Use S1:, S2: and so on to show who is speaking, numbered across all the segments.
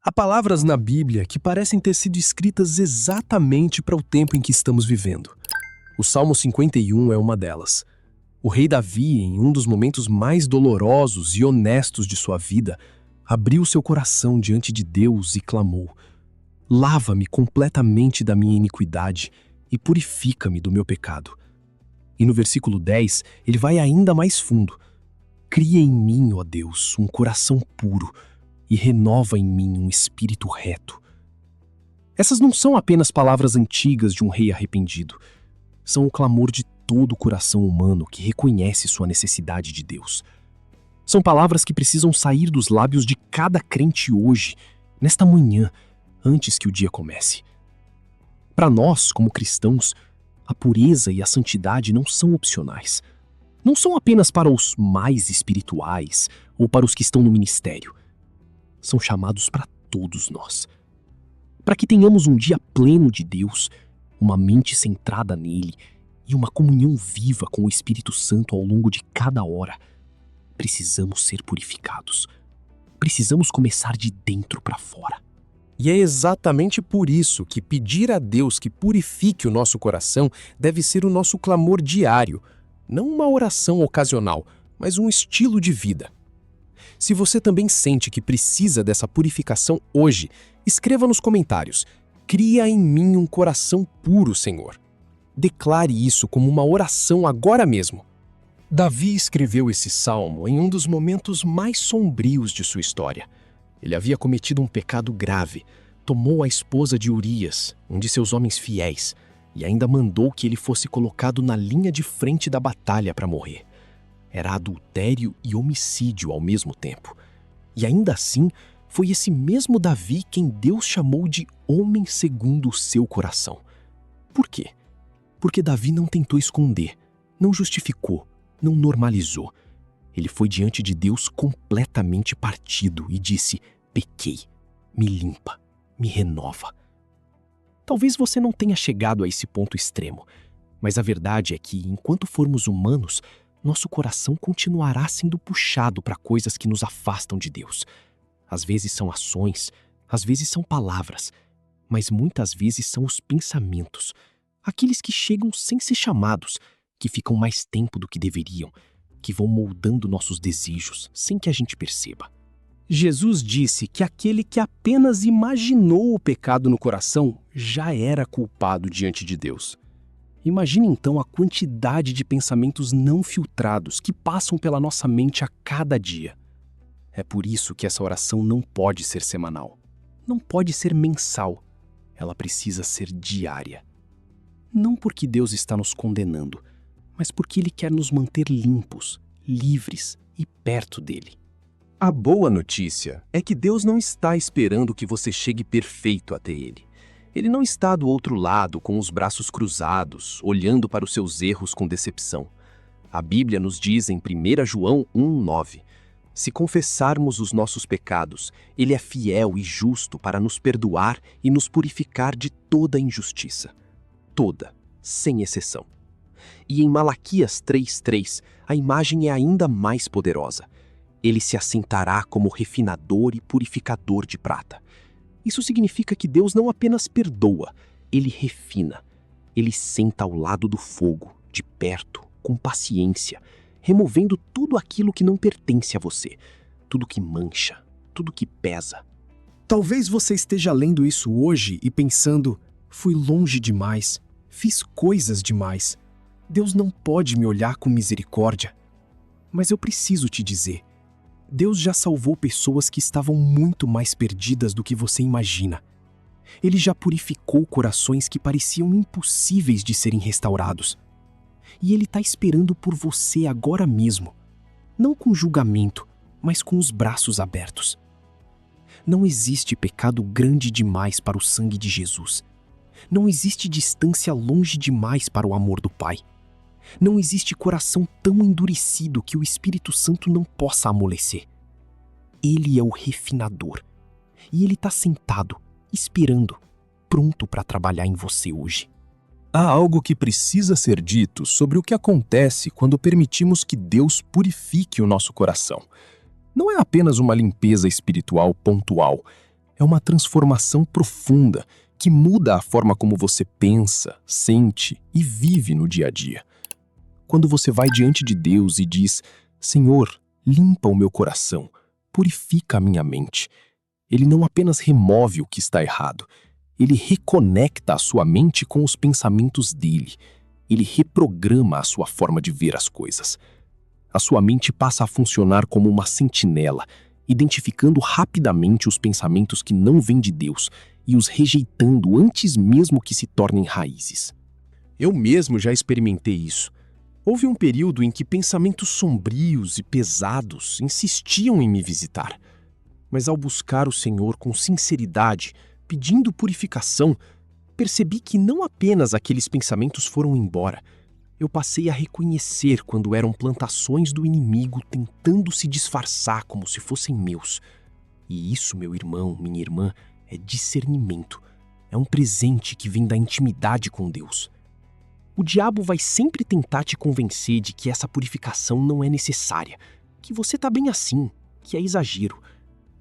S1: Há palavras na Bíblia que parecem ter sido escritas exatamente para o tempo em que estamos vivendo. O Salmo 51 é uma delas. O rei Davi, em um dos momentos mais dolorosos e honestos de sua vida, abriu seu coração diante de Deus e clamou: "Lava-me completamente da minha iniquidade e purifica-me do meu pecado." E no versículo 10, ele vai ainda mais fundo: "Cria em mim, ó Deus, um coração puro e renova em mim um espírito reto." Essas não são apenas palavras antigas de um rei arrependido. São o clamor de todo o coração humano que reconhece sua necessidade de Deus. São palavras que precisam sair dos lábios de cada crente hoje, nesta manhã, antes que o dia comece. Para nós, como cristãos, a pureza e a santidade não são opcionais. Não são apenas para os mais espirituais ou para os que estão no ministério. São chamados para todos nós. Para que tenhamos um dia pleno de Deus, uma mente centrada nele e uma comunhão viva com o Espírito Santo ao longo de cada hora, precisamos ser purificados. Precisamos começar de dentro para fora.
S2: E é exatamente por isso que pedir a Deus que purifique o nosso coração deve ser o nosso clamor diário, não uma oração ocasional, mas um estilo de vida. Se você também sente que precisa dessa purificação hoje, escreva nos comentários: "Cria em mim um coração puro, Senhor." Declare isso como uma oração agora mesmo. Davi escreveu esse salmo em um dos momentos mais sombrios de sua história. Ele havia cometido um pecado grave, tomou a esposa de Urias, um de seus homens fiéis, e ainda mandou que ele fosse colocado na linha de frente da batalha para morrer. Era adultério e homicídio ao mesmo tempo. E ainda assim, foi esse mesmo Davi quem Deus chamou de homem segundo o seu coração. Por quê? Porque Davi não tentou esconder, não justificou, não normalizou. Ele foi diante de Deus completamente partido e disse: "Pequei, me limpa, me renova." Talvez você não tenha chegado a esse ponto extremo, mas a verdade é que, enquanto formos humanos, nosso coração continuará sendo puxado para coisas que nos afastam de Deus. Às vezes são ações, às vezes são palavras, mas muitas vezes são os pensamentos, aqueles que chegam sem ser chamados, que ficam mais tempo do que deveriam, que vão moldando nossos desejos sem que a gente perceba. Jesus disse que aquele que apenas imaginou o pecado no coração já era culpado diante de Deus. Imagine então a quantidade de pensamentos não filtrados que passam pela nossa mente a cada dia. É por isso que essa oração não pode ser semanal, não pode ser mensal, ela precisa ser diária. Não porque Deus está nos condenando, mas porque Ele quer nos manter limpos, livres e perto dele.
S3: A boa notícia é que Deus não está esperando que você chegue perfeito até Ele. Ele não está do outro lado com os braços cruzados, olhando para os seus erros com decepção. A Bíblia nos diz em 1 João 1,9: "Se confessarmos os nossos pecados, Ele é fiel e justo para nos perdoar e nos purificar de toda injustiça." Toda, sem exceção. E em Malaquias 3,3, a imagem é ainda mais poderosa. Ele se assentará como refinador e purificador de prata. Isso significa que Deus não apenas perdoa, Ele refina. Ele senta ao lado do fogo, de perto, com paciência, removendo tudo aquilo que não pertence a você, tudo que mancha, tudo que pesa.
S1: Talvez você esteja lendo isso hoje e pensando: "Fui longe demais, fiz coisas demais. Deus não pode me olhar com misericórdia." Mas eu preciso te dizer: Deus já salvou pessoas que estavam muito mais perdidas do que você imagina. Ele já purificou corações que pareciam impossíveis de serem restaurados. E Ele está esperando por você agora mesmo, não com julgamento, mas com os braços abertos. Não existe pecado grande demais para o sangue de Jesus. Não existe distância longe demais para o amor do Pai. Não existe coração tão endurecido que o Espírito Santo não possa amolecer. Ele é o refinador. E Ele está sentado, esperando, pronto para trabalhar em você hoje.
S4: Há algo que precisa ser dito sobre o que acontece quando permitimos que Deus purifique o nosso coração. Não é apenas uma limpeza espiritual pontual. É uma transformação profunda que muda a forma como você pensa, sente e vive no dia a dia. Quando você vai diante de Deus e diz: Senhor, limpa o meu coração, purifica a minha mente. Ele não apenas remove o que está errado, ele reconecta a sua mente com os pensamentos dele. Ele reprograma a sua forma de ver as coisas. A sua mente passa a funcionar como uma sentinela, identificando rapidamente os pensamentos que não vêm de Deus e os rejeitando antes mesmo que se tornem raízes.
S2: Eu mesmo já experimentei isso. Houve um período em que pensamentos sombrios e pesados insistiam em me visitar. Mas ao buscar o Senhor com sinceridade, pedindo purificação, percebi que não apenas aqueles pensamentos foram embora. Eu passei a reconhecer quando eram plantações do inimigo tentando se disfarçar como se fossem meus. E isso, meu irmão, minha irmã, é discernimento. É um presente que vem da intimidade com Deus. O diabo vai sempre tentar te convencer de que essa purificação não é necessária, que você está bem assim, que é exagero.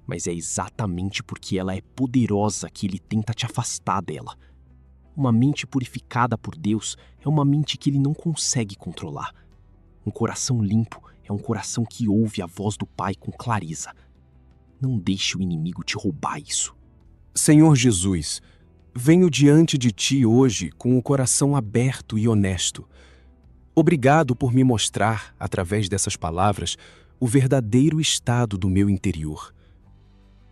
S2: Mas é exatamente porque ela é poderosa que ele tenta te afastar dela. Uma mente purificada por Deus é uma mente que ele não consegue controlar. Um coração limpo é um coração que ouve a voz do Pai com clareza. Não deixe o inimigo te roubar isso.
S4: Senhor Jesus, venho diante de Ti hoje com o coração aberto e honesto. Obrigado por me mostrar, através dessas palavras, o verdadeiro estado do meu interior.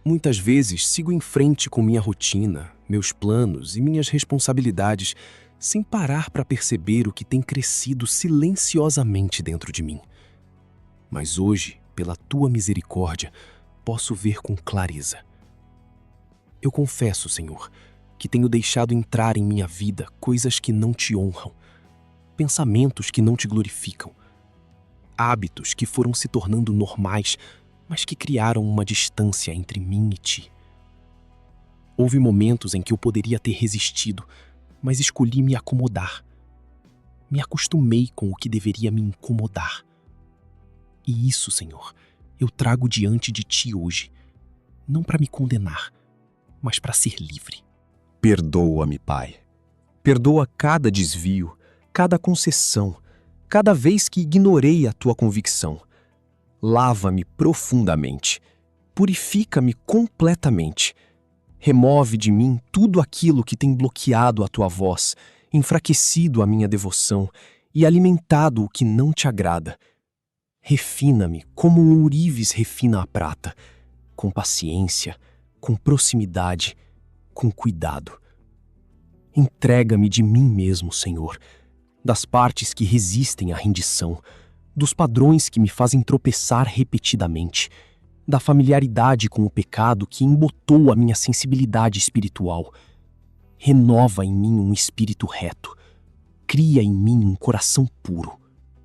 S4: Muitas vezes sigo em frente com minha rotina, meus planos e minhas responsabilidades, sem parar para perceber o que tem crescido silenciosamente dentro de mim. Mas hoje, pela Tua misericórdia, posso ver com clareza. Eu confesso, Senhor, que tenho deixado entrar em minha vida coisas que não Te honram, pensamentos que não Te glorificam, hábitos que foram se tornando normais, mas que criaram uma distância entre mim e Ti. Houve momentos em que eu poderia ter resistido, mas escolhi me acomodar. Me acostumei com o que deveria me incomodar. E isso, Senhor, eu trago diante de Ti hoje, não para me condenar, mas para ser livre.
S3: Perdoa-me, Pai. Perdoa cada desvio, cada concessão, cada vez que ignorei a Tua convicção. Lava-me profundamente, purifica-me completamente. Remove de mim tudo aquilo que tem bloqueado a Tua voz, enfraquecido a minha devoção e alimentado o que não Te agrada. Refina-me como um ourives refina a prata, com paciência, com proximidade, com cuidado. Entrega-me de mim mesmo, Senhor, das partes que resistem à rendição, dos padrões que me fazem tropeçar repetidamente, da familiaridade com o pecado que embotou a minha sensibilidade espiritual. Renova em mim um espírito reto, cria em mim um coração puro.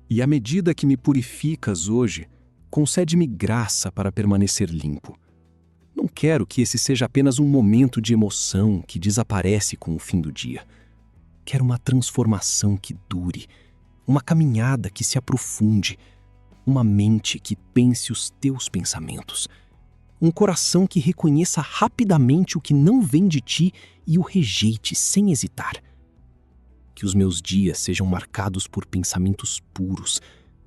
S4: E à medida que me purificas hoje, concede-me graça para permanecer limpo. Não quero que esse seja apenas um momento de emoção que desaparece com o fim do dia. Quero uma transformação que dure, uma caminhada que se aprofunde, uma mente que pense os Teus pensamentos, um coração que reconheça rapidamente o que não vem de Ti e o rejeite sem hesitar. Que os meus dias sejam marcados por pensamentos puros,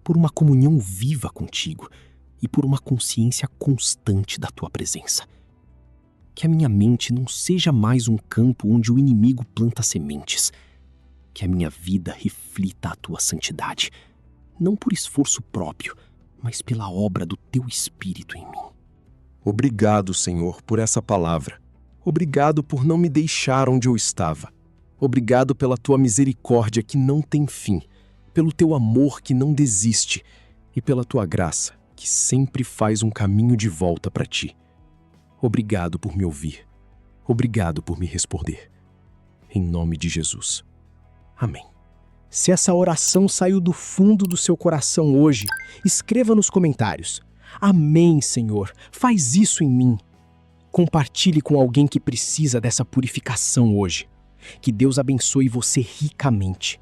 S4: por uma comunhão viva contigo e por uma consciência constante da Tua presença. Que a minha mente não seja mais um campo onde o inimigo planta sementes. Que a minha vida reflita a Tua santidade, não por esforço próprio, mas pela obra do Teu Espírito em mim.
S2: Obrigado, Senhor, por essa palavra. Obrigado por não me deixar onde eu estava. Obrigado pela Tua misericórdia que não tem fim, pelo Teu amor que não desiste e pela Tua graça que sempre faz um caminho de volta para Ti. Obrigado por me ouvir. Obrigado por me responder. Em nome de Jesus. Amém.
S1: Se essa oração saiu do fundo do seu coração hoje, escreva nos comentários. Amém, Senhor. Faz isso em mim. Compartilhe com alguém que precisa dessa purificação hoje. Que Deus abençoe você ricamente.